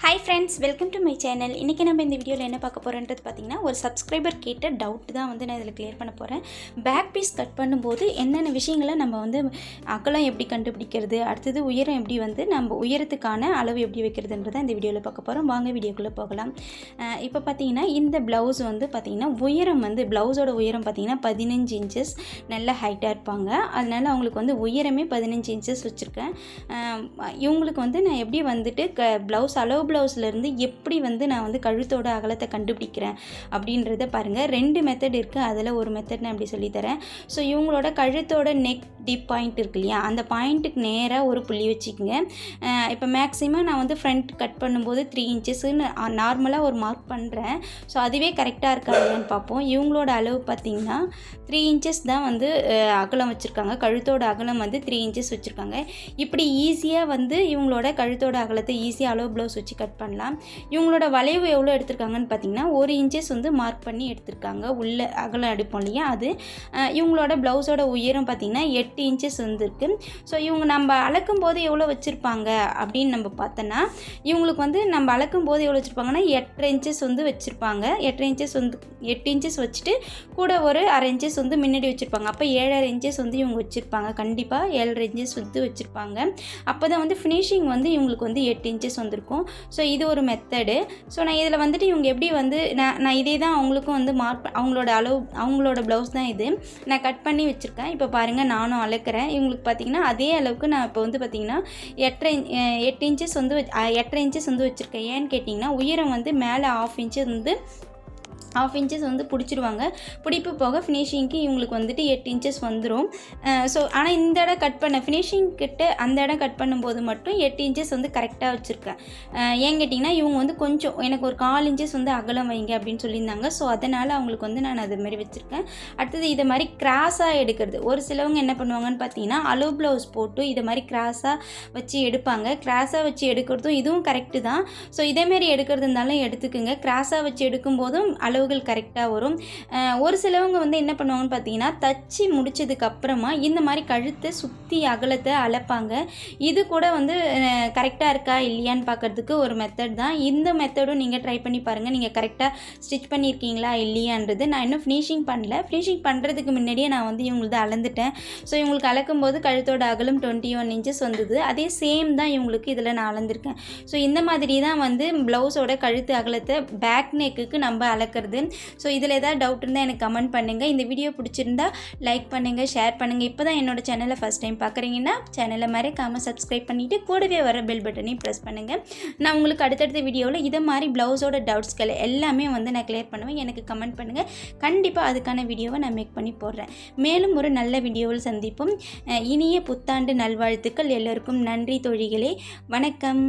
Hi friends, welcome to my channel. இன்னைக்கு நம்ம இந்த வீடியோல என்ன பார்க்க போறோம்ன்றது பாத்தீங்கன்னா ஒரு சப்ஸ்கிரைபர் கேட்ட டவுட் தான் வந்து நான் இதல கிளியர் பண்ண போறேன். பேக் பீஸ் கட் பண்ணும்போது என்னென்ன விஷயங்களை நம்ம வந்து அகலம் எப்படி கண்டுபிடிக்கிறது, அடுத்து உயரம் எப்படி வந்து நம்ம உயரத்துக்கான அளவு எப்படி வைக்கிறதுன்றத இந்த வீடியோல பார்க்க போறோம். வாங்க வீடியோக்குள்ள போகலாம். இப்போ பாத்தீங்கன்னா இந்த ப்ளவுஸ் வந்து பாத்தீங்கன்னா உயரம் வந்து ப்ளவுஸோட உயரம் பாத்தீங்கன்னா 15 இன்ச்சஸ் நல்ல ஹைட்டா இருப்பாங்க. அதனால அவங்களுக்கு வந்து உயரமே 15 இன்ச்சஸ் வச்சிருக்கேன். இவங்களுக்கு வந்து நான் எப்படி வந்துட்டு ப்ளவுஸ் அளவு ப்ளவுஸ்ல இருந்து எப்படி வந்து நான் வந்து கழுத்தோட அகலத்தை கண்டுபிடிக்கிறேன் அப்படின்றத பாருங்கள். 2 மெத்தட் இருக்குது. அதில் ஒரு மெத்தட் நான் அப்படி சொல்லித்தரேன். ஸோ இவங்களோட கழுத்தோட நெக் டிப் பாயிண்ட் இருக்கு இல்லையா, அந்த பாயிண்ட்டுக்கு நேராக ஒரு புள்ளி வச்சுக்கோங்க. இப்போ மேக்ஸிமம் நான் வந்து ஃப்ரண்ட் கட் பண்ணும்போது 3 இன்ச்சஸ்ன்னு நார்மலாக ஒரு மார்க் பண்ணுறேன். ஸோ அதுவே கரெக்டாக இருக்கா இல்லையான்னு பார்ப்போம். இவங்களோட அளவு பார்த்திங்கன்னா 3 இன்ச்சஸ் தான் வந்து அகலம் வச்சுருக்காங்க. கழுத்தோட அகலம் வந்து 3 இன்ச்சஸ் வச்சுருக்காங்க. இப்படி ஈஸியாக வந்து இவங்களோட கழுத்தோட அகலத்தை ஈஸியாக அளவு ப்ளவுஸ் வச்சு கட் பண்ணலாம். இவங்களோட வளைவு எவ்வளோ எடுத்திருக்காங்கன்னு பார்த்தீங்கன்னா 1 இன்ச்சஸ் வந்து மார்க் பண்ணி எடுத்திருக்காங்க. உள்ள அகலம் எடுப்போம் இல்லையா அது. இவங்களோட ப்ளவுஸோட உயரம் பார்த்திங்கன்னா 8 இன்ச்சஸ் வந்துருக்கு. ஸோ இவங்க நம்ம அளக்கும் போது எவ்வளோ வச்சுருப்பாங்க அப்படின்னு நம்ம பார்த்தோன்னா இவங்களுக்கு வந்து நம்ம அளக்கும் போது எவ்வளோ வச்சுருப்பாங்கன்னா 8 இன்ச்சஸ் வந்து வச்சுருப்பாங்க. 8 இன்ச்சஸ் வச்சுட்டு கூட ஒரு 1/2 இன்ச்சஸ் வந்து முன்னாடி வச்சுருப்பாங்க. அப்போ 7.5 இன்ச்சஸ் வந்து இவங்க வச்சுருப்பாங்க. கண்டிப்பாக 7.5 இன்ச்சஸ் வந்து வச்சுருப்பாங்க. அப்போ தான் வந்து ஃபினிஷிங் வந்து இவங்களுக்கு வந்து 8 இன்ச்சஸ் வந்திருக்கும். ஸோ இது ஒரு மெத்தடு. ஸோ நான் இதில் வந்துட்டு இவங்க எப்படி வந்து நான் இதே தான் அவங்களுக்கும் வந்து அவங்களோட ப்ளவுஸ் தான் இது நான் கட் பண்ணி வச்சுருக்கேன். இப்போ பாருங்கள், நானும் அளக்கிறேன். இவங்களுக்கு பார்த்திங்கன்னா அதே அளவுக்கு நான் இப்போ வந்து பார்த்திங்கன்னா 8 இன்ச்சஸ் வந்து 8.5 இன்ச்சஸ் வந்து வச்சுருக்கேன். ஏன்னு கேட்டிங்கன்னா உயரம் வந்து மேலே 1/2 இன்ச்சஸ் வந்து பிடிச்சிடுவாங்க. பிடிப்பு போக ஃபினிஷிங்க்கு இவங்களுக்கு வந்துட்டு 8 இன்ச்சஸ் வந்துடும். ஸோ ஆனால் இந்த இடம் கட் பண்ண ஃபினிஷிங் கிட்ட அந்த இடம் கட் பண்ணும்போது மட்டும் 8 இன்ச்சஸ் வந்து கரெக்டாக வச்சுருக்கேன். ஏன் கேட்டிங்கன்னா இவங்க வந்து கொஞ்சம் எனக்கு ஒரு 4 இன்ச்சஸ் வந்து அகலம் வைங்க அப்படின்னு சொல்லியிருந்தாங்க. ஸோ அதனால் அவங்களுக்கு வந்து நான் அது மாதிரி வச்சுருக்கேன். அடுத்தது இதை மாதிரி கிராஸாக எடுக்கிறது. ஒரு சிலவங்க என்ன பண்ணுவாங்கன்னு பார்த்தீங்கன்னா அளவு ப்ளவுஸ் போட்டு இதை மாதிரி கிராஸாக வச்சு எடுப்பாங்க. கிராஸாக வச்சு எடுக்கிறதும் இதுவும் கரெக்டு தான். ஸோ இதேமாரி எடுக்கிறது இருந்தாலும் எடுத்துக்குங்க. கிராஸாக வச்சு எடுக்கும்போதும் அளவுகள் கரெக்டாக வரும். ஒரு சிலவங்க வந்து என்ன பண்ணுவாங்கன்னு பார்த்தீங்கன்னா தச்சு முடிச்சதுக்கு அப்புறமா இந்த மாதிரி கழுத்தை சுற்றி அகலத்தை அளப்பாங்க. இது கூட வந்து கரெக்டாக இருக்கா இல்லையான்னு பார்க்கறதுக்கு ஒரு மெத்தட் தான். இந்த மெத்தடும் நீங்கள் ட்ரை பண்ணி பாருங்கள். நீங்கள் கரெக்டாக ஸ்டிச் பண்ணியிருக்கீங்களா இல்லையான்றது. நான் இன்னும் ஃபினிஷிங் பண்ணல. ஃபினிஷிங் பண்ணுறதுக்கு முன்னாடியே நான் வந்து இவங்களுக்கு அளந்துட்டேன். ஸோ இவங்களுக்கு அளக்கும் போது கழுத்தோட அகலம் 21 இன்ச்சஸ் வந்தது. அதே சேம் தான் இவங்களுக்கு இதில் நான் அளந்திருக்கேன். ஸோ இந்த மாதிரி தான் வந்து ப்ளவுஸோட கழுத்து அகலத்தை பேக் நெக்குக்கு நம்ம அளக்கிறது. ஸோ இதில் ஏதாவது டவுட் இருந்தால் எனக்கு கமெண்ட் பண்ணுங்கள். இந்த வீடியோ பிடிச்சிருந்தா லைக் பண்ணுங்கள், ஷேர் பண்ணுங்கள். இப்போ தான் என்னோட சேனலை ஃபஸ்ட் டைம் பார்க்குறீங்கன்னா சேனலை மறக்காமல் சப்ஸ்கிரைப் பண்ணிவிட்டு கூடவே வர பெல் பட்டனையும் ப்ரெஸ் பண்ணுங்கள். நான் உங்களுக்கு அடுத்தடுத்த வீடியோவில் இதை மாதிரி ப்ளவுஸோட டவுட்ஸ்களை எல்லாமே வந்து நான் கிளியர் பண்ணுவேன். எனக்கு கமெண்ட் பண்ணுங்கள். கண்டிப்பாக அதுக்கான வீடியோவை நான் மேக் பண்ணி போடுறேன். மேலும் ஒரு நல்ல வீடியோவில் சந்திப்போம். இனிய புத்தாண்டு நல்வாழ்த்துக்கள் எல்லோருக்கும். நன்றி தோழிகளே. வணக்கம்.